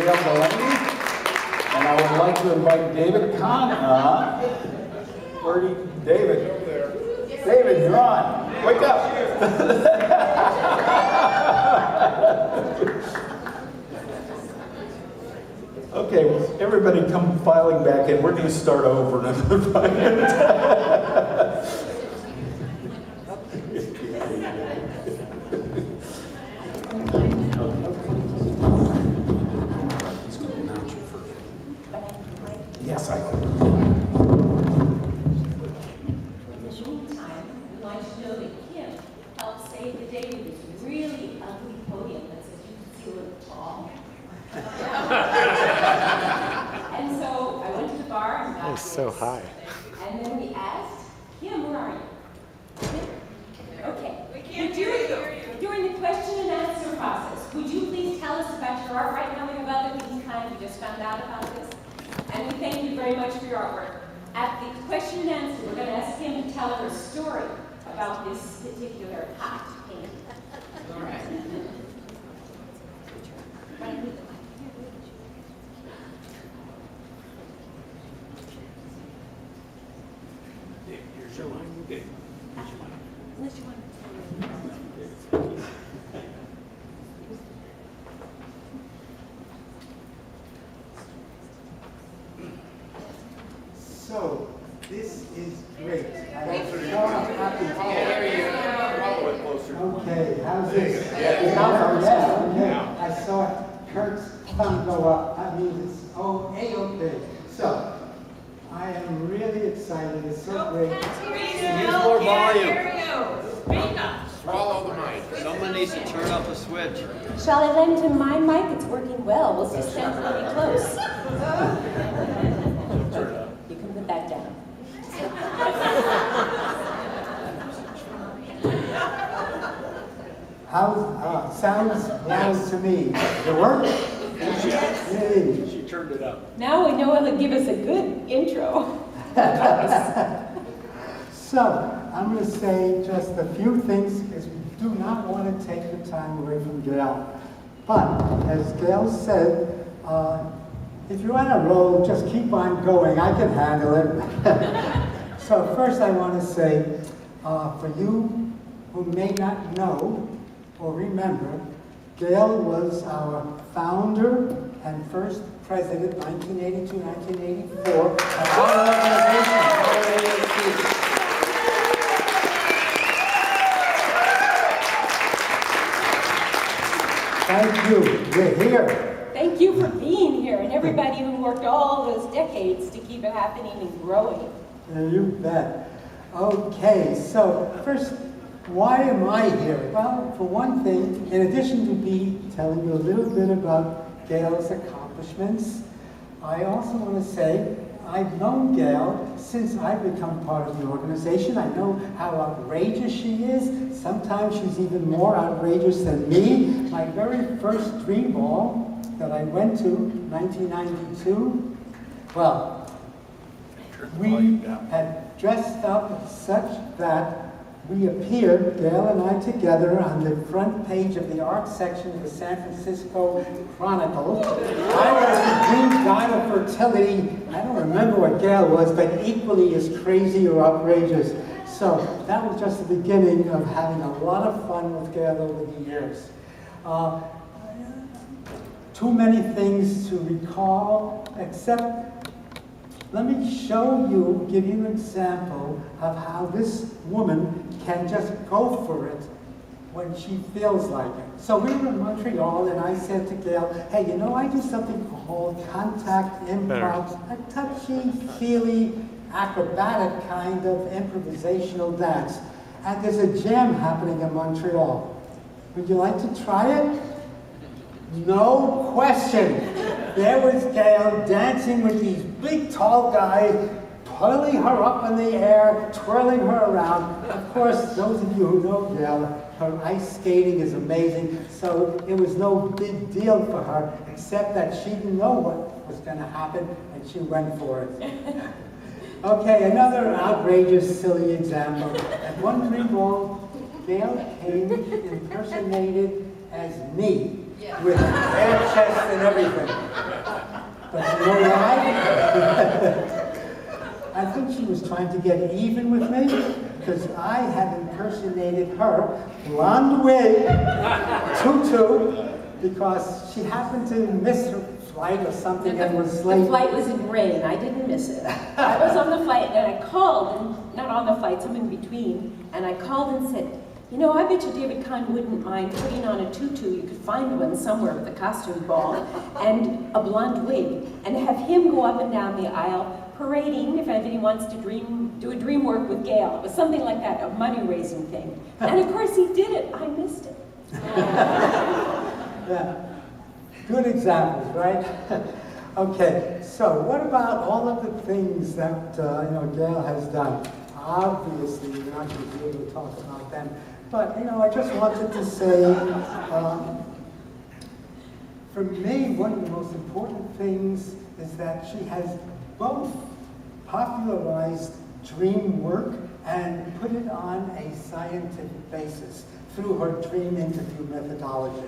Gayle Delaney. And I would like to invite David Kahn up. David? Over there. David, you're on. Wake up. Okay, well, everybody come filing back in. We're going to start over in another 5 minutes. Yes, I can. In the meantime, we want you to know that Kim helped save the day with this really ugly podium that says you can see a little tall. And so I went to the bar and got It's so high. And then we asked, Kim, where are you? Kim? Okay. We can't hear you. During the question and answer process, would you please tell us about your art right now? We have other things kind. We just found out about this. And we thank you very much for your artwork. At the question and answer, we're going to ask Kim to tell her a story about this particular hot painting. All right. Here's your line. Okay. Unless you want to. So, this is great. I'm so happy. Okay, how's this? Yeah, okay. I saw Kurt's thumb go up. That means it's A-okay. So, I am really excited. It's so great. Use more volume. Swallow the mic. Someone needs to turn off the switch. Shall I lend him my mic? It's working well. We'll just stand really close. You can put that down. Sounds loud to me. Does it work? Yay. She turned it up. Now we know how to give us a good intro. So, I'm going to say just a few things because we do not want to take the time away from Gayle. But, as Gayle said, if you're on a roll, just keep on going. I can handle it. So first I want to say, for you who may not know or remember, Gayle was our founder and first president, 1982-1984, of our organization, IASD. Thank you. We're here. Thank you for being here and everybody who worked all those decades to keep it happening and growing. You bet. Okay, so first, why am I here? Well, for one thing, in addition to me telling you a little bit about Gayle's accomplishments, I also want to say I've known Gayle since I've become part of the organization. I know how outrageous she is. Sometimes she's even more outrageous than me. My very first dream ball that I went to, 1992, well, we had dressed up such that we appeared, Gayle and I together, on the front page of the art section of the San Francisco Chronicle. I was the dream god of fertility. I don't remember what Gayle was, but equally as crazy or outrageous. So that was just the beginning of having a lot of fun with Gayle over the years. Too many things to recall, except let me show you, give you an example of how this woman can just go for it when she feels like it. So we were in Montreal, and I said to Gayle, hey, you know, I do something called contact improv, a touchy-feely, acrobatic kind of improvisational dance. And there's a jam happening in Montreal. Would you like to try it? No question. There was Gayle dancing with these big, tall guys, pulling her up in the air, twirling her around. Of course, those of you who know Gayle, her ice skating is amazing, so it was no big deal for her, except that she didn't know what was going to happen, and she went for it. Okay, another outrageous, silly example. At one dream ball, Gayle came impersonated as me. with bare chest and everything. But you know why? I think she was trying to get even with me because I had impersonated her blonde wig, tutu, because she happened to miss her flight or something and was late. The flight was in rain. I didn't miss it. I was on the flight and I called, and not on the flight, some in between, and I called and said, you know, I bet you David Kahn wouldn't mind putting on a tutu. You could find one somewhere with a costume ball and a blonde wig, and have him go up and down the aisle parading if anybody wants to do a dream work with Gayle. It was something like that, a money-raising thing. And of course he did it. I missed it. Yeah. Good examples, right? Okay, so what about all of the things that Gayle has done? Obviously, we're not going to be able to talk about them, but I just wanted to say, for me, one of the most important things is that she has both popularized dream work and put it on a scientific basis through her dream interview methodology.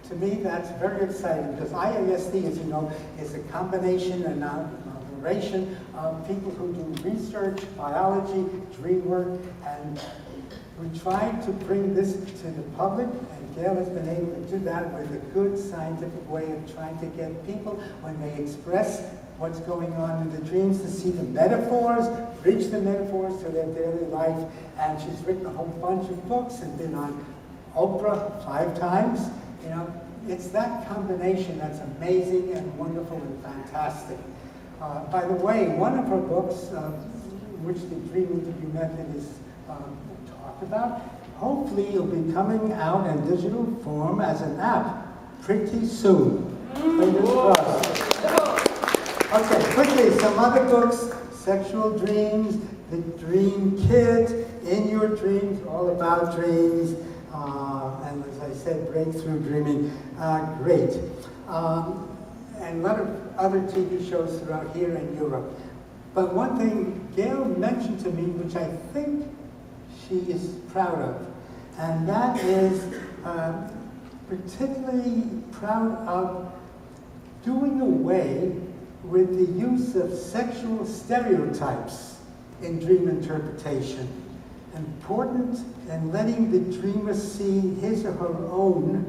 To me, that's very exciting because IASD, as you know, is a combination and operation of people who do research, biology, dream work, and we try to bring this to the public, and Gayle has been able to do that with a good scientific way of trying to get people, when they express what's going on in the dreams, to see the metaphors, reach the metaphors to their daily life. And she's written a whole bunch of books and been on Oprah 5 times. It's that combination that's amazing and wonderful and fantastic. By the way, one of her books, which the dream interview method is talked about, hopefully it'll be coming out in digital form as an app pretty soon. Fingers crossed. Okay, quickly, some other books: Sexual Dreams, The Dream Kit, In Your Dreams, all about dreams, and as I said, Breakthrough Dreaming. Great. And a lot of other TV shows throughout here in Europe. But one thing Gayle mentioned to me, which I think she is proud of, and that is particularly proud of doing away with the use of sexual stereotypes in dream interpretation. Important in letting the dreamer see his or her own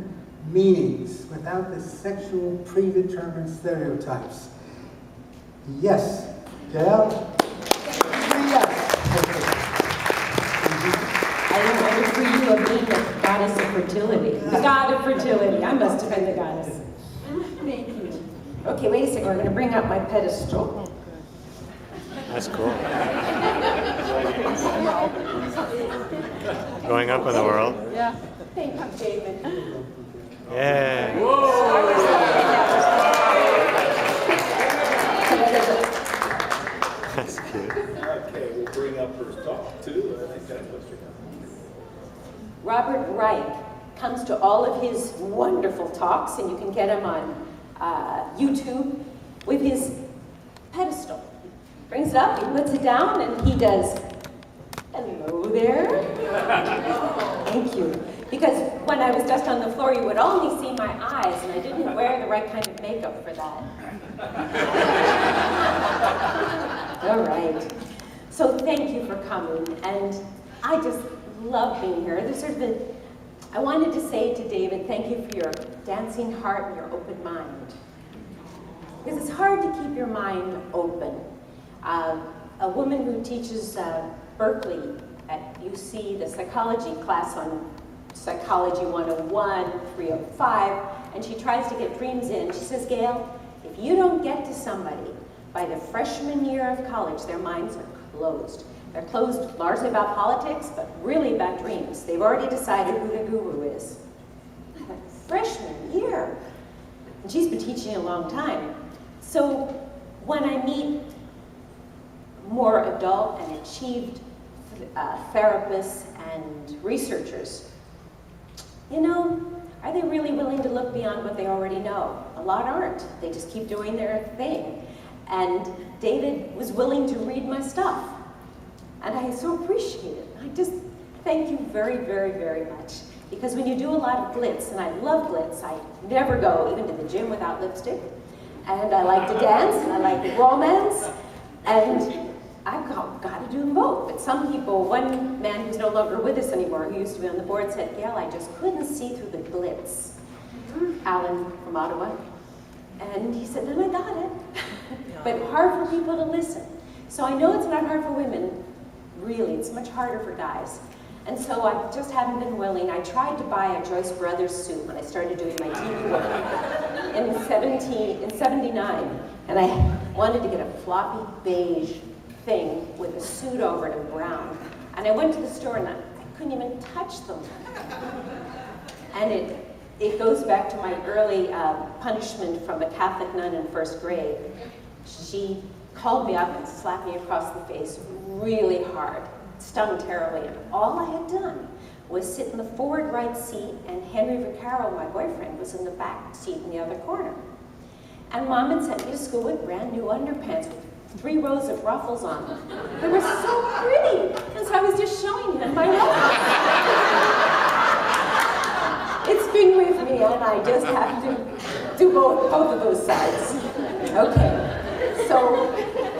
meanings without the sexual predetermined stereotypes. Yes, Gayle? Yes. I remember for you of being the goddess of fertility. The god of fertility. I must have been the goddess. Thank you. Okay, wait a second. We're going to bring up my pedestal. That's cool. Going up in the world. Yeah. Thank you, David. Yeah. That's cute. Okay, we'll bring up her talk too. I think that's what you're going to do. Robert Reich comes to all of his wonderful talks, and you can get him on YouTube with his pedestal. Brings it up, he puts it down, and he does, hello there. Thank you. Because when I was just on the floor, you would only see my eyes, and I didn't wear the right kind of makeup for that. All right. So thank you for coming, and I just love being here. I wanted to say to David, thank you for your dancing heart and your open mind. Because it's hard to keep your mind open. A woman who teaches Berkeley at UC, the psychology class on Psychology 101, 305, and she tries to get dreams in. She says, Gayle, if you don't get to somebody by the freshman year of college, their minds are closed. They're closed largely about politics, but really about dreams. They've already decided who the guru is. Freshman year. And she's been teaching a long time. So when I meet more adult and achieved therapists and researchers, are they really willing to look beyond what they already know? A lot aren't. They just keep doing their thing. And David was willing to read my stuff. And I so appreciate it. I just thank you very, very, very much. Because when you do a lot of glitz, and I love glitz, I never go even to the gym without lipstick, and I like to dance, and I like the romance, and I've got to do them both. But some people, one man who's no longer with us anymore, who used to be on the board, said, Gayle, I just couldn't see through the glitz. Alan from Ottawa. And he said, then I got it. But hard for people to listen. So I know it's not hard for women, really. It's much harder for guys. And so I just haven't been willing. I tried to buy a Joyce Brothers suit when I started doing my TV work in 79. And I wanted to get a floppy beige thing with a suit over it in brown. And I went to the store and I couldn't even touch them. And it goes back to my early punishment from a Catholic nun in first grade. She called me up and slapped me across the face really hard. It stung terribly. And all I had done was sit in the forward right seat, and Henry Vaccaro, my boyfriend, was in the back seat in the other corner. And Mom had sent me to school with brand new underpants with 3 rows of ruffles on them. They were so pretty. And so I was just showing him my ruffles. It's been with me, and I just have to do both of those sides. Okay, so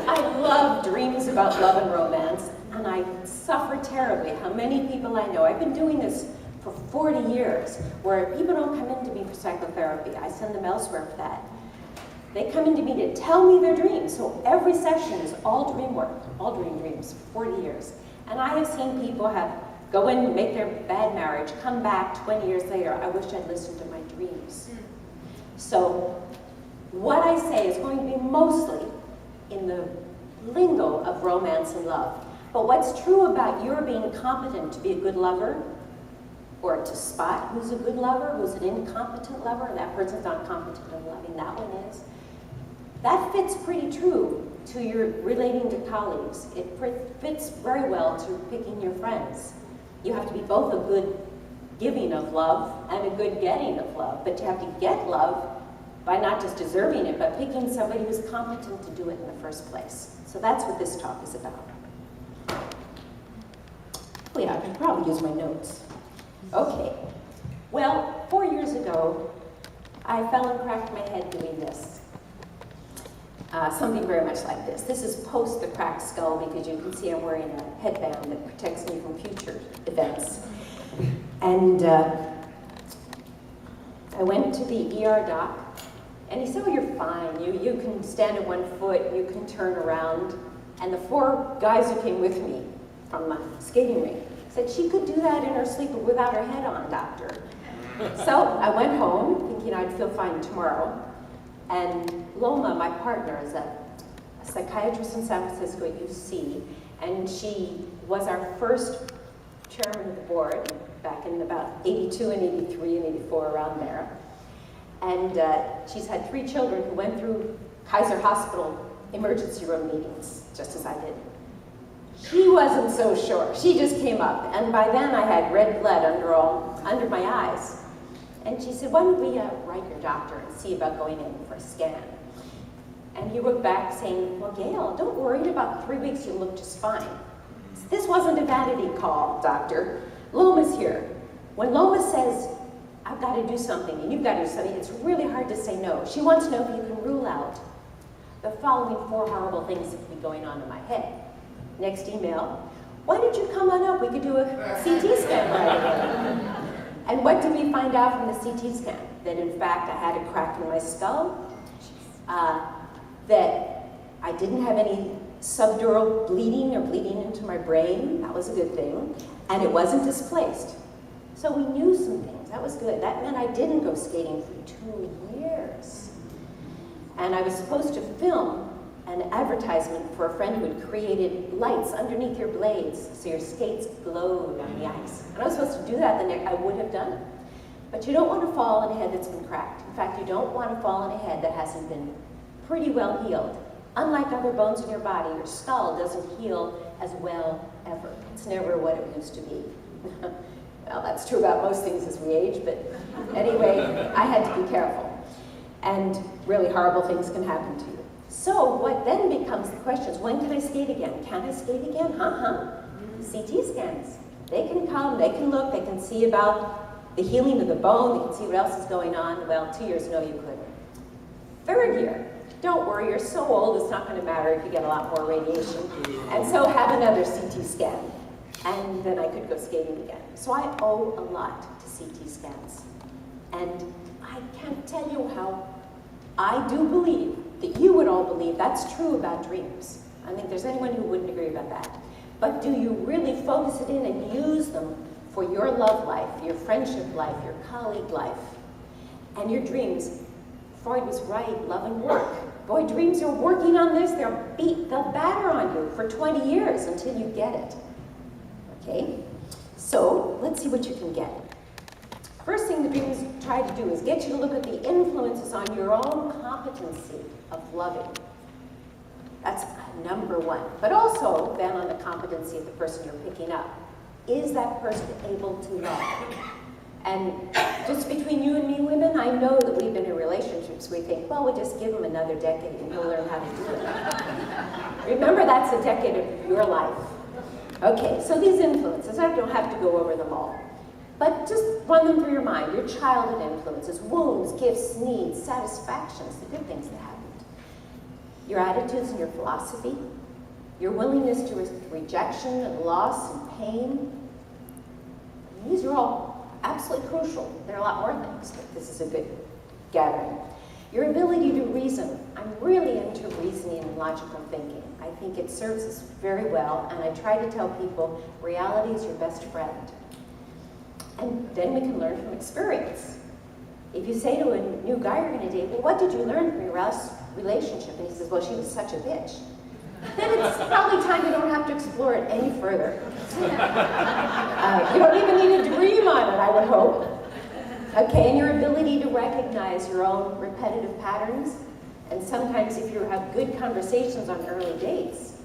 I love dreams about love and romance, and I suffer terribly how many people I know. I've been doing this for 40 years, where people don't come in to me for psychotherapy. I send them elsewhere for that. They come in to me to tell me their dreams. So every session is all dream work, all dreams for 40 years. And I have seen people go in, make their bad marriage, come back 20 years later. I wish I'd listened to my dreams. So what I say is going to be mostly in the lingo of romance and love. But what's true about your being competent to be a good lover, or to spot who's a good lover, who's an incompetent lover, and that person's not competent in loving, that one is, that fits pretty true to your relating to colleagues. It fits very well to picking your friends. You have to be both a good giving of love and a good getting of love, but you have to get love by not just deserving it, but picking somebody who's competent to do it in the first place. So that's what this talk is about. Oh yeah, I could probably use my notes. Okay, well, 4 years ago, I fell and cracked my head doing this. Something very much like this. This is post the cracked skull, because you can see I'm wearing a headband that protects me from future events. And I went to the ER doc, and he said, oh, you're fine. You can stand on one foot, you can turn around. And the 4 guys who came with me from the skating rink said she could do that in her sleep without her head on, doctor. So I went home thinking I'd feel fine tomorrow. And Loma, my partner, is a psychiatrist in San Francisco at UC, and she was our first chairman of the board back in about 82 and 83 and 84, around there. And she's had 3 children who went through Kaiser Hospital emergency room meetings, just as I did. She wasn't so sure. She just came up, and by then I had red blood under my eyes. And she said, why don't we write your doctor and see about going in for a scan? And he wrote back saying, well, Gayle, don't worry, in about 3 weeks you'll look just fine. This wasn't a vanity call, doctor. Loma's here. When Loma says, I've got to do something, and you've got to do something, it's really hard to say no. She wants to know if you can rule out the following 4 horrible things that could be going on in my head. Next email, why don't you come on up? We could do a CT scan right away. And what did we find out from the CT scan? That in fact I had a crack in my skull, that I didn't have any subdural bleeding or bleeding into my brain. That was a good thing. And it wasn't displaced. So we knew some things. That was good. That meant I didn't go skating for 2 years. And I was supposed to film an advertisement for a friend who had created lights underneath your blades so your skates glowed on the ice. And I was supposed to do that the next, I would have done it. But you don't want to fall on a head that's been cracked. In fact, you don't want to fall on a head that hasn't been pretty well healed. Unlike other bones in your body, your skull doesn't heal as well ever. It's never what it used to be. Well, that's true about most things as we age, but anyway, I had to be careful. And really horrible things can happen to you. So what then becomes the question is, when can I skate again? Can I skate again? CT scans. They can come, they can look, they can see about The healing of the bone, you can see what else is going on. Well, 2 years, no, you couldn't. Third year, don't worry, you're so old, it's not going to matter if you get a lot more radiation. And so have another CT scan. And then I could go skating again. So I owe a lot to CT scans. And I can't tell you how I do believe that you would all believe that's true about dreams. I think there's anyone who wouldn't agree about that. But do you really focus it in and use them for your love life, your friendship life, your colleague life, and your dreams? Freud was right, love and work. Boy, dreams are working on this, they'll batter on you for 20 years until you get it. Okay? So, let's see what you can get. First thing the dreams try to do is get you to look at the influences on your own competency of loving. That's number one. But also, then, on the competency of the person you're picking up. Is that person able to love? And just between you and me women, I know that we've been in relationships, we think, well, we'll just give him another decade and he'll learn how to do it. Remember, that's a decade of your life. Okay, so these influences, I don't have to go over them all. But just run them through your mind. Your childhood influences, wounds, gifts, needs, satisfactions, the good things that happened. Your attitudes and your philosophy. Your willingness to rejection and loss and pain. These are all absolutely crucial. There are a lot more things, but this is a good gathering. Your ability to reason. I'm really into reasoning and logical thinking. I think it serves us very well, and I try to tell people reality is your best friend. And then we can learn from experience. If you say to a new guy you're going to date, well, what did you learn from your last relationship? And he says, well, she was such a bitch. Then it's probably time you don't have to explore it any further. You don't even need a dream on it, I would hope. Okay, and your ability to recognize your own repetitive patterns. And sometimes if you have good conversations on early dates,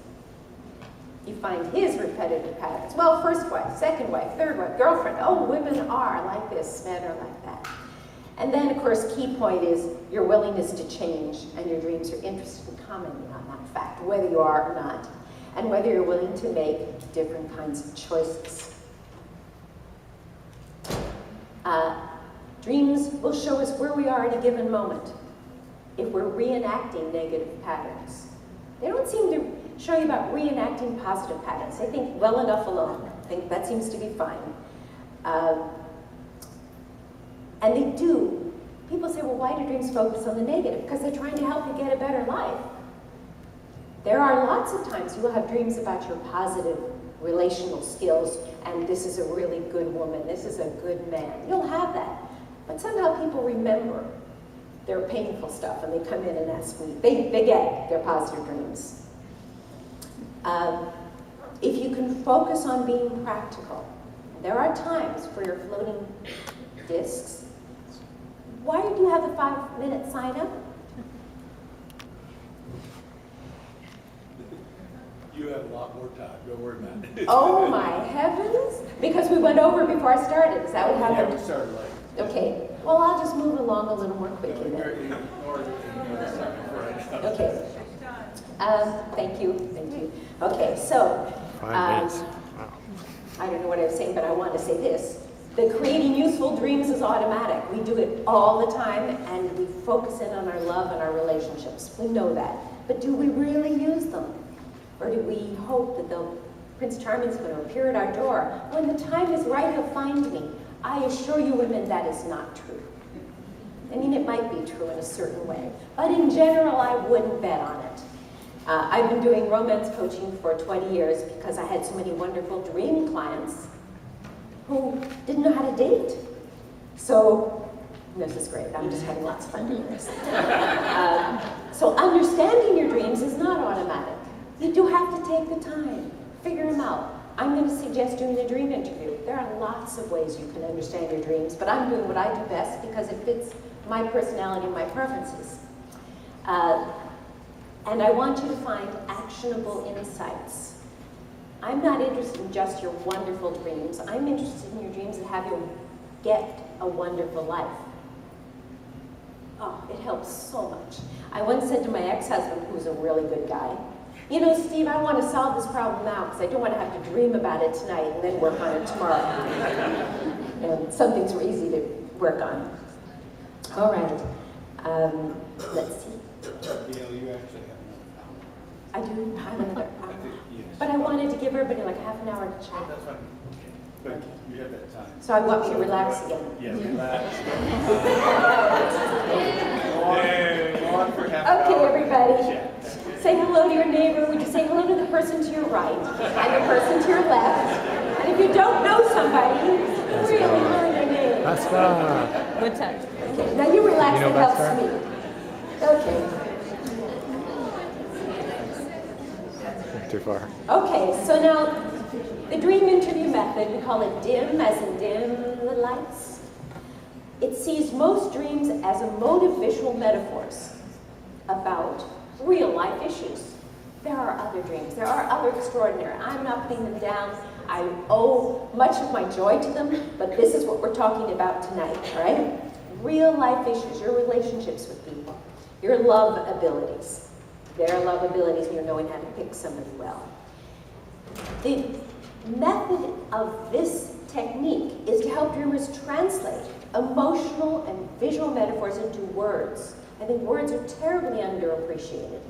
you find his repetitive patterns. Well, first wife, second wife, third wife, girlfriend. Oh, women are like this, men are like that. And then, of course, key point is your willingness to change, and your dreams are interested in commenting on that fact, whether you are or not, and whether you're willing to make different kinds of choices. Dreams will show us where we are at a given moment if we're reenacting negative patterns. They don't seem to show you about reenacting positive patterns. They think well enough alone. I think that seems to be fine. And they do. People say, well, why do dreams focus on the negative? Because they're trying to help you get a better life. There are lots of times you will have dreams about your positive relational skills, and this is a really good woman, this is a good man. You'll have that. But somehow people remember their painful stuff, and they come in and ask me. They get their positive dreams. If you can focus on being practical, there are times for your floating discs. Why did you have the 5-minute sign up? You have a lot more time. Don't worry about it. Oh my heavens! Because we went over before I started. Is that what Yeah, happened? we started late. Okay. Well, I'll just move along a little more quickly then. Okay. Thank you. Thank you. Okay, so 5 minutes. Wow. I don't know what I was saying, but I want to say this. The creating useful dreams is automatic. We do it all the time, and we focus in on our love and our relationships. We know that. But do we really use them? Or do we hope that Prince Charming's going to appear at our door? When the time is right, he'll find me. I assure you women that is not true. I mean, it might be true in a certain way. But in general, I wouldn't bet on it. I've been doing romance coaching for 20 years because I had so many wonderful dream clients who didn't know how to date. So, this is great. I'm just having lots of fun doing this. So understanding your dreams is not automatic. You do have to take the time, figure them out. I'm going to suggest doing a dream interview. There are lots of ways you can understand your dreams, but I'm doing what I do best because it fits my personality and my preferences. And I want you to find actionable insights. I'm not interested in just your wonderful dreams. I'm interested in your dreams that have you get a wonderful life. Oh, it helps so much. I once said to my ex-husband, who's a really good guy, you know, Steve, I want to solve this problem now because I don't want to have to dream about it tonight and then work on it tomorrow. And some things were easy to work on. All right. Let's see. Gayle, you actually have I do have another hour. I think, yes. But I wanted to give everybody like half an hour to chat. That's fine. But you have that time. So I want you to relax again. Yeah, relax. Go on for half an Okay, hour. everybody. Yeah. Say hello to your neighbor. Would you say hello to the person to your right and the person to your left? And if you don't know somebody, really learn their name. That's fun. What's up? Okay, now you relax, You know it helps Bhaskar? me. Okay. Too far. Okay, so now the dream interview method, we call it DIM, as in dim the lights. It sees most dreams as emotive visual metaphors about real life issues. There are other dreams. There are other extraordinary. I'm not putting them down. I owe much of my joy to them, but this is what we're talking about tonight, all right? Real life issues, your relationships with people, your love abilities, their love abilities, and you're knowing how to pick somebody well. The method of this technique is to help dreamers translate emotional and visual metaphors into words. I think words are terribly underappreciated.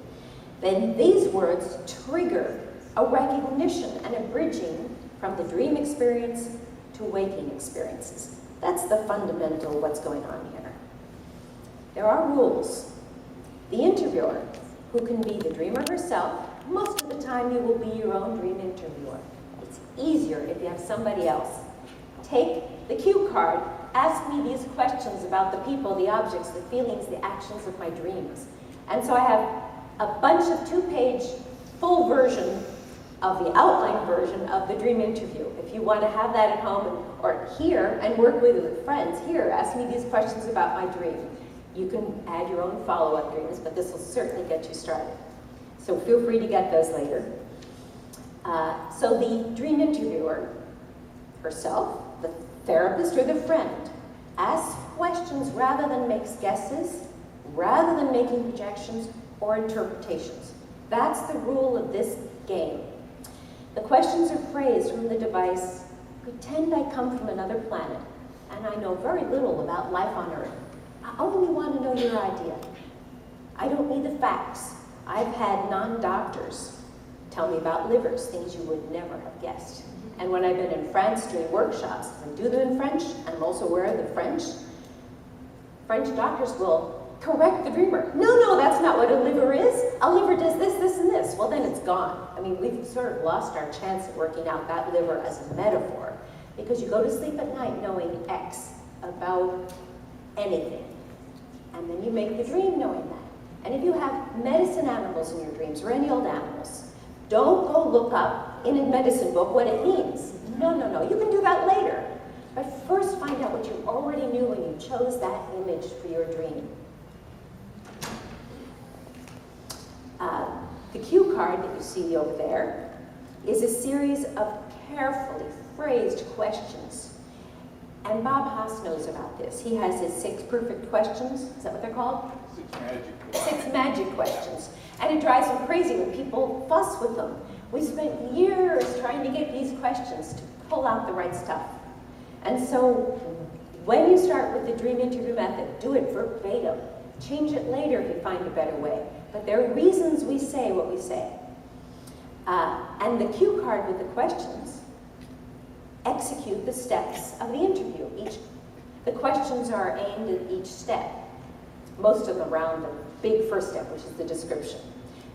Then these words trigger a recognition and a bridging from the dream experience to waking experiences. That's the fundamental of what's going on here. There are rules. The interviewer, who can be the dreamer herself, most of the time you will be your own dream interviewer. It's easier if you have somebody else. Take the cue card, ask me these questions about the people, the objects, the feelings, the actions of my dreams. And so I have a bunch of 2-page full version of the outline version of the dream interview. If you want to have that at home or here and work with friends, here, ask me these questions about my dream. You can add your own follow-up dreams, but this will certainly get you started. So feel free to get those later. So the dream interviewer herself, the therapist or the friend, asks questions rather than makes guesses, rather than making projections or interpretations. That's the rule of this game. The questions are phrased from the device, pretend I come from another planet and I know very little about life on Earth. I only want to know your idea. I don't need the facts. I've had non-doctors tell me about livers, things you would never have guessed. And when I've been in France doing workshops, I do them in French, and I'm also aware of the French doctors will correct the dreamer. No, that's not what a liver is. A liver does this, this, and this. Well, then it's gone. I mean, we've sort of lost our chance at working out that liver as a metaphor, because you go to sleep at night knowing X about anything. And then you make the dream knowing that. And if you have medicine animals in your dreams, or any old animals, don't go look up in a medicine book what it means. No. You can do that later. But first find out what you already knew when you chose that image for your dream. The cue card that you see over there is a series of carefully phrased questions. And Bob Haas knows about this. He has his 6 perfect questions. Is that what they're called? 6 magic questions. And it drives him crazy when people fuss with them. We spent years trying to get these questions to pull out the right stuff. And so when you start with the dream interview method, do it verbatim. Change it later if you find a better way. But there are reasons we say what we say. And the cue card with the questions execute the steps of the interview. The questions are aimed at each step. Most of them around the big first step, which is the description.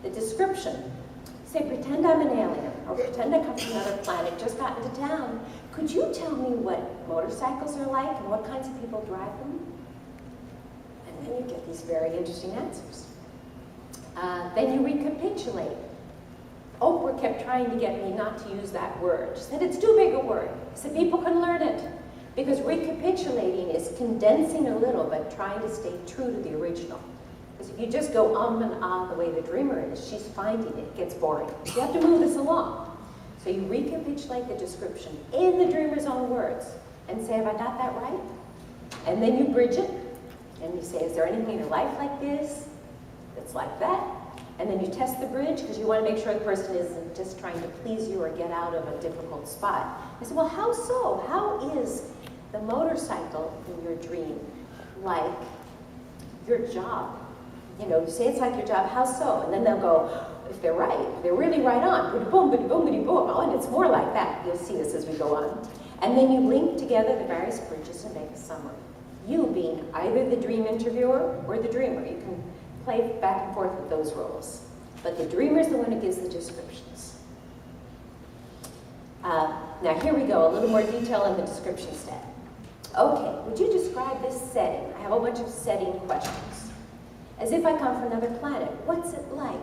The description, say, pretend I'm an alien, or pretend I come from another planet, just got into town. Could you tell me what motorcycles are like and what kinds of people drive them? And then you get these very interesting answers. Then you recapitulate. Oprah kept trying to get me not to use that word. She said, it's too big a word. I said, people can learn it. Because recapitulating is condensing a little, but trying to stay true to the original. Because if you just go and ah the way the dreamer is, she's finding it gets boring. You have to move this along. So you recapitulate the description in the dreamer's own words and say, have I got that right? And then you bridge it, and you say, is there anything in your life like this that's like that? And then you test the bridge, because you want to make sure the person isn't just trying to please you or get out of a difficult spot. I said, well, how so? How is the motorcycle in your dream like your job? You know, you say it's like your job, how so? And then they'll go, if they're right, if they're really right on, bitty boom, bitty boom, bitty boom. Oh, and it's more like that. You'll see this as we go on. And then you link together the various bridges and make a summary. You being either the dream interviewer or the dreamer. You can play back and forth with those roles. But the dreamer is the one who gives the descriptions. Now here we go, a little more detail in the description step. Okay, would you describe this setting? I have a bunch of setting questions. As if I come from another planet. What's it like?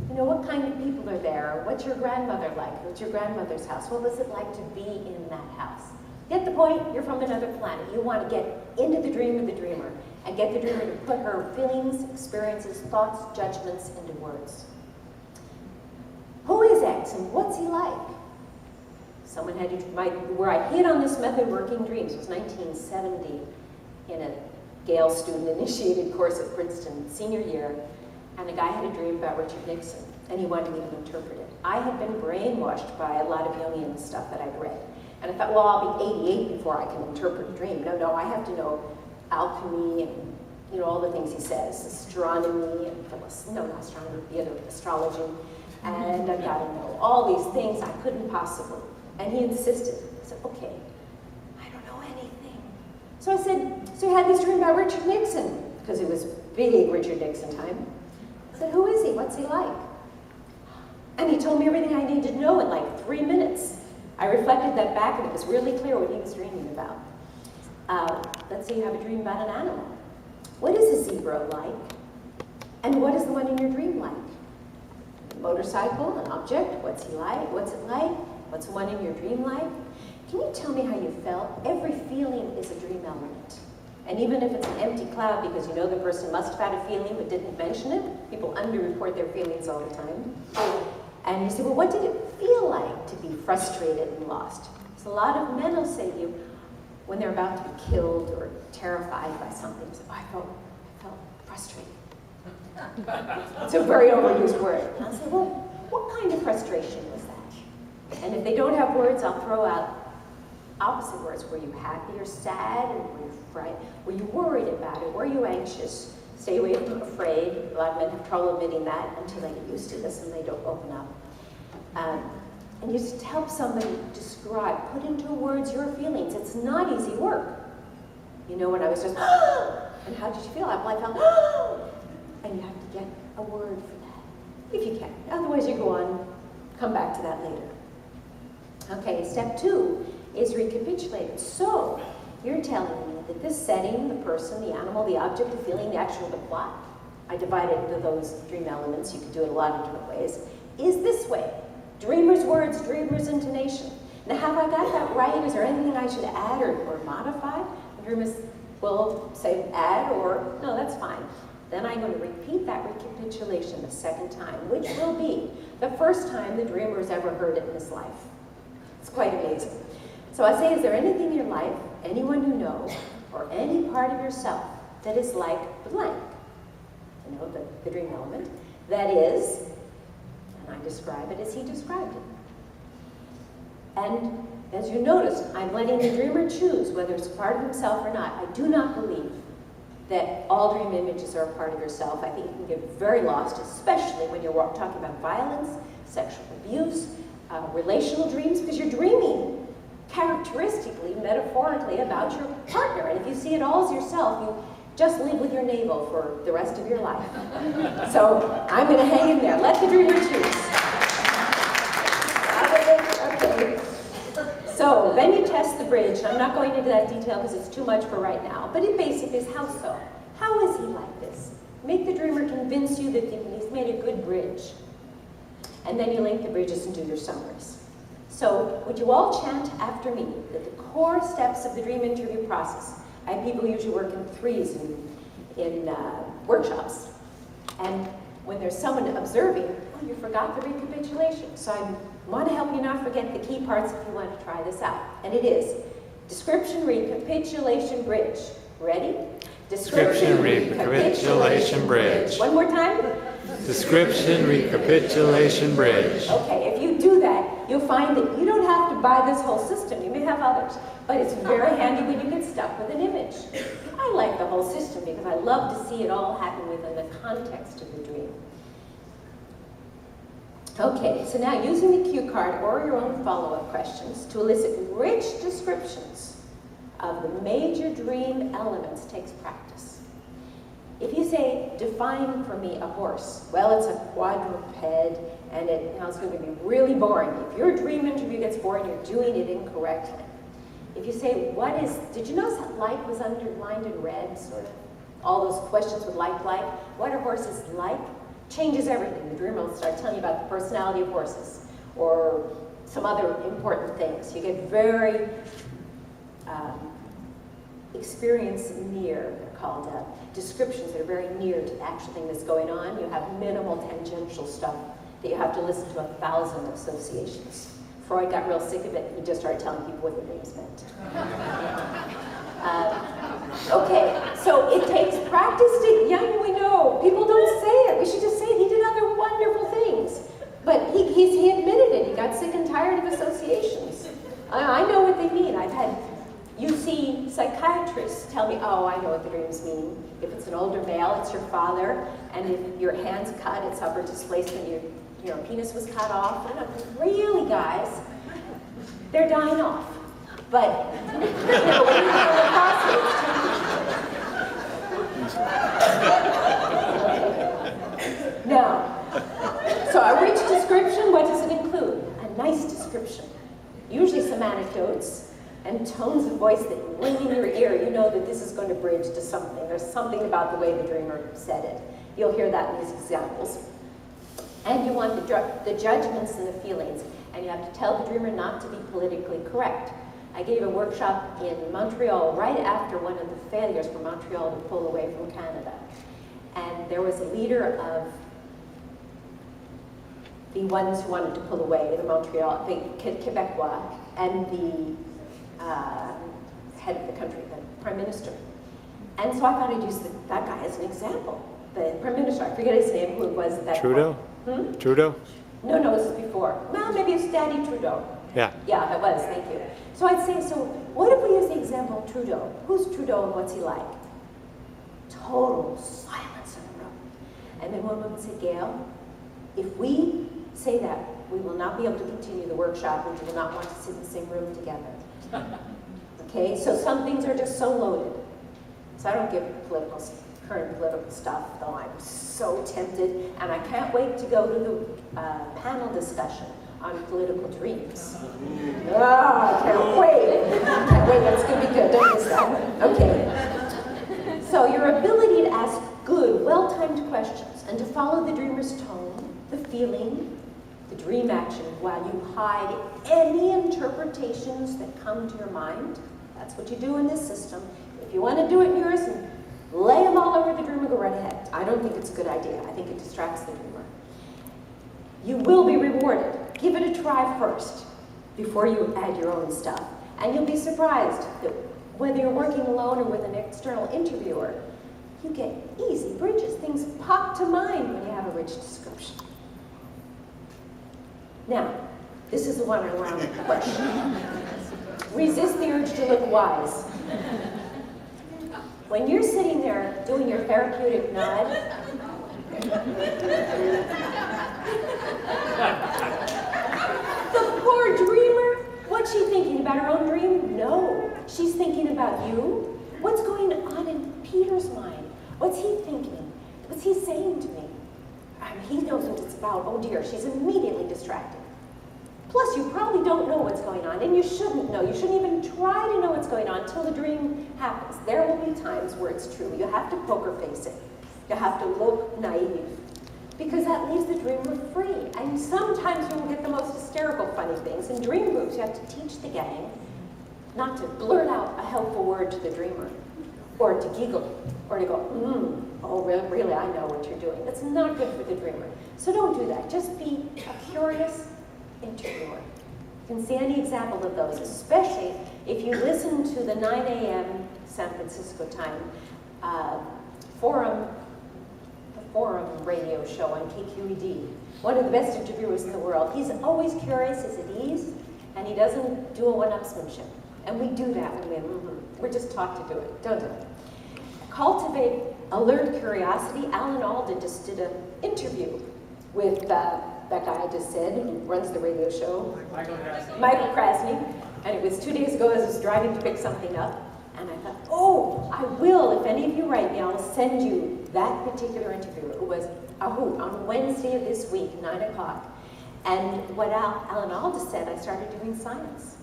You know, what kind of people are there? What's your grandmother like? What's your grandmother's house? What was it like to be in that house? Get the point? You're from another planet. You want to get into the dream of the dreamer and get the dreamer to put her feelings, experiences, thoughts, judgments into words. Who is X and what's he like? Someone had to, where I hit on this method, Working Dreams, was 1970 in a Gayle student-initiated course at Princeton, senior year, and a guy had a dream about Richard Nixon, and he wanted me to interpret it. I had been brainwashed by a lot of Jungian stuff that I'd read, and I thought, well, I'll be 88 before I can interpret a dream. No, I have to know alchemy and, you know, all the things he says, astronomy and not astronomy, the other astrology, and I've got to know all these things I couldn't possibly. And he insisted. I said, okay, I don't know anything. So I said, so you had this dream about Richard Nixon, because it was big Richard Nixon time. I said, who is he? What's he like? And he told me everything I needed to know in like 3 minutes. I reflected that back and it was really clear what he was dreaming about. Let's say you have a dream about an animal. What is a zebra like? And what is the one in your dream like? Motorcycle, an object, what's he like? What's it like? What's the one in your dream like? Can you tell me how you felt? Every feeling is a dream element. And even if it's an empty cloud because you know the person must have had a feeling but didn't mention it, people underreport their feelings all the time. And you say, well, what did it feel like to be frustrated and lost? So a lot of men will say to you, when they're about to be killed or terrified by something, say, oh, I felt frustrated. It's a very overused word. And I'll say, well, what kind of frustration was that? And if they don't have words, I'll throw out opposite words. Were you happy or sad? Or were you frightened? Were you worried about it? Were you anxious? Stay away from afraid. A lot of men have trouble admitting that until they get used to this and they don't open up. And you just help somebody describe, put into words your feelings. It's not easy work. You know, when I was just, and how did you feel? I felt, and you have to get a word for that, if you can. Otherwise you go on, come back to that later. Okay, step 2 is recapitulated. So, you're telling me that this setting, the person, the animal, the object, the feeling, the action, the plot, I divided into those dream elements, you could do it a lot of different ways, is this way. Dreamer's words, dreamer's intonation. Now, have I got that right? Is there anything I should add or modify? The dreamers will say add or, no, that's fine. Then I'm going to repeat that recapitulation the second time, which will be the first time the dreamer has ever heard it in his life. It's quite amazing. So I say, is there anything in your life, anyone you know, or any part of yourself that is like the blank? You know, the dream element. That is, and I describe it as he described it. And as you notice, I'm letting the dreamer choose whether it's a part of himself or not. I do not believe that all dream images are a part of yourself. I think you can get very lost, especially when you're talking about violence, sexual abuse, relational dreams, because you're dreaming characteristically, metaphorically about your partner. And if you see it all as yourself, you just live with your navel for the rest of your life. So I'm going to hang in there. Let the dreamer choose. Okay. So then you test the bridge. I'm not going into that detail because it's too much for right now. But it basically is how so? How is he like this? Make the dreamer convince you that he's made a good bridge. And then you link the bridges and do your summaries. So would you all chant after me that the core steps of the dream interview process, I have people usually work in threes in workshops. And when there's someone observing, oh, you forgot the recapitulation. So I want to help you not forget the key parts if you want to try this out. And it is description, recapitulation, bridge. Ready? Description, recapitulation, bridge. One more time. Description, recapitulation, bridge. Okay, if you do that, you'll find that you don't have to buy this whole system. You may have have others. But it's very handy when you get stuck with an image. I like the whole system because I love to see it all happen within the context of the dream. Okay, so now using the cue card or your own follow-up questions to elicit rich descriptions of the major dream elements takes practice. If you say, define for me a horse, well, it's a quadruped, and it's going to be really boring. If your dream interview gets boring, you're doing it incorrectly. If you say, did you notice that like was underlined in red, sort of? All those questions with like, what a horse is like, changes everything. The dreamer will start telling you about the personality of horses, or some other important things. You get very experience near, they're called descriptions that are very near to the actual thing that's going on. You have minimal tangential stuff that you have to listen to 1,000 associations. Freud got real sick of it. He just started telling people what the names meant. Okay, so it takes practice to, we know, people don't say it. We should just say it. He did other wonderful things. But he admitted it. He got sick and tired of associations. I know what they mean. You see psychiatrists tell me, oh, I know what the dreams mean. If it's an older male, it's your father. And if your hand's cut, it's upper displacement, your penis was cut off. Really, guys, they're dying off. But, when you go to the hospital, now, so a rich description, what does it include? A nice description. Usually some anecdotes and tones of voice that ring in your ear. You know that this is going to bridge to something. There's something about the way the dreamer said it. You'll hear that in these examples. And you want the judgments and the feelings. And you have to tell the dreamer not to be politically correct. I gave a workshop in Montreal right after one of the failures for Montreal to pull away from Canada. And there was a leader of the ones who wanted to pull away, the Quebecois, and the head of the country, the Prime Minister. And so I thought I'd use that guy as an example. The Prime Minister, I forget his name, who it was at that Trudeau? point. Trudeau? No, it was before. Well, maybe it's Daddy Trudeau. Yeah. Yeah, it was, thank you. So I'd say, so what if we use the example of Trudeau? Who's Trudeau and what's he like? Total silence in the room. And then one woman said, Gayle, if we say that, we will not be able to continue the workshop and we will not want to sit in the same room together. Okay, so some things are just so loaded. So I don't give current political stuff, though I'm so tempted, and I can't wait to go to the panel discussion on political dreams. I can't wait. That's going to be good. Don't miss that one. Okay. So your ability to ask good, well-timed questions and to follow the dreamer's tone, the feeling, the dream action, while you hide any interpretations that come to your mind. That's what you do in this system. If you want to do it in yours and lay them all over the dreamer, go right ahead. I don't think it's a good idea. I think it distracts the dreamer. You will be rewarded. Give it a try first before you add your own stuff. And you'll be surprised that whether you're working alone or with an external interviewer, you get easy bridges. Things pop to mind when you have a rich description. Now, this is the one around question. Resist the urge to look wise. When you're sitting there doing your therapeutic nod, the poor dreamer, what's she thinking about her own dream? No, she's thinking about you. What's going on in Peter's mind? What's he thinking? What's he saying to me? He knows what it's about. Oh dear, she's immediately distracted. Plus, you probably don't know what's going on, and you shouldn't know. You shouldn't even try to know what's going on until the dream happens. There will be times where it's true. You have to poker face it. You have to look naive, because that leaves the dreamer free. And sometimes you will get the most hysterical, funny things. In dream groups, you have to teach the gang not to blurt out a helpful word to the dreamer, or to giggle, or to go, oh, really, I know what you're doing. That's not good for the dreamer. So don't do that. Just be a curious interviewer. You can see any example of those, especially if you listen to the 9 a.m. San Francisco time forum radio show on KQED. One of the best interviewers in the world. He's always curious, he's at ease, and he doesn't do a one-upsmanship. And we do that when we're just taught to do it, don't we? Cultivate alert curiosity. Alan Alda just did an interview with that guy I just said, who runs the radio show, Michael Krasny. And it was 2 days ago as I was driving to pick something up. And I thought, oh, I will. If any of you write me, I'll send you that particular interview. It was a hoot on Wednesday of this week, 9 o'clock. And what Alan Alda said, I started doing science.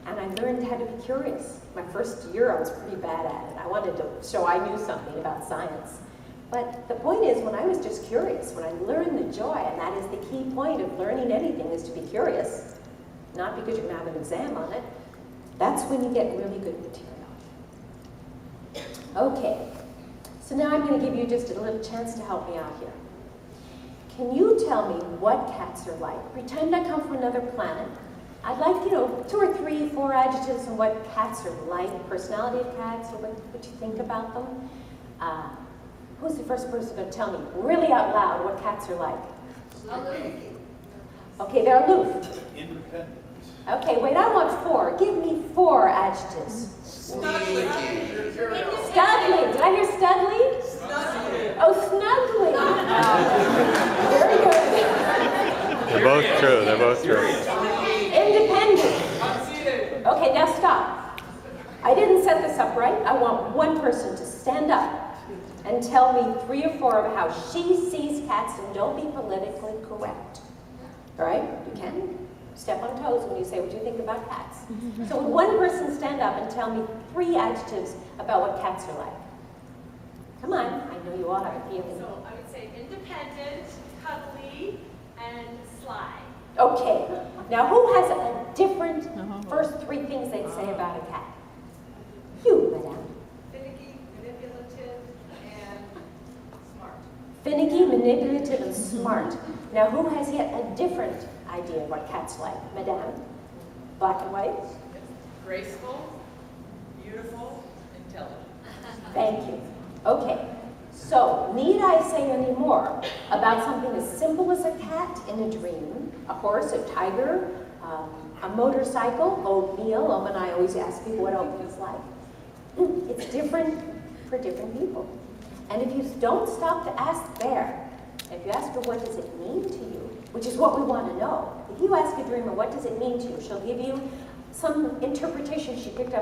And I learned how to be curious. My first year, I was pretty bad at it. I wanted to show I knew something about science. But the point is, when I was just curious, when I learned the joy, and that is the key point of learning anything, is to be curious, not because you're going to have an exam on it, that's when you get really good material. Okay, so now I'm going to give you just a little chance to help me out here. Can you tell me what cats are like? Pretend I come from another planet. I'd like, 2 or 3, 4 adjectives on what cats are like, personality of cats, or what you think about them. Who's the first person going to tell me really out loud what cats are like? Aloof. Okay, they're aloof. Independent. Okay, wait, I want 4. Give me 4 adjectives. Snuggly. Studly. Did I hear studly? Snuggly. Oh, snuggly. Very good. They're both true. They're both true. Independent. Conceited. Okay, now stop. I didn't set this up right. I want one person to stand up and tell me 3 or 4 of how she sees cats, and don't be politically correct. All right? You can step on toes when you say what you think about cats. So would one person stand up and tell me 3 adjectives about what cats are like? Come on, I know you all have a feeling. So I would say independent, cuddly, and sly. Okay, now who has a different first 3 things they'd say about a cat? You, madame. Finicky, manipulative, and smart. Finicky, manipulative, and smart. Now who has yet a different idea of what cats like? Madame. Black and white? Graceful, beautiful, intelligent. Thank you. Okay, so need I say any more about something as simple as a cat in a dream, a horse, a tiger, a motorcycle, oatmeal? Loma and I always ask people what oatmeal's like. It's different for different people. And if you don't stop to ask there, if you ask her what does it mean to you, which is what we want to know. If you ask a dreamer what does it mean to you, she'll give you some interpretation she picked up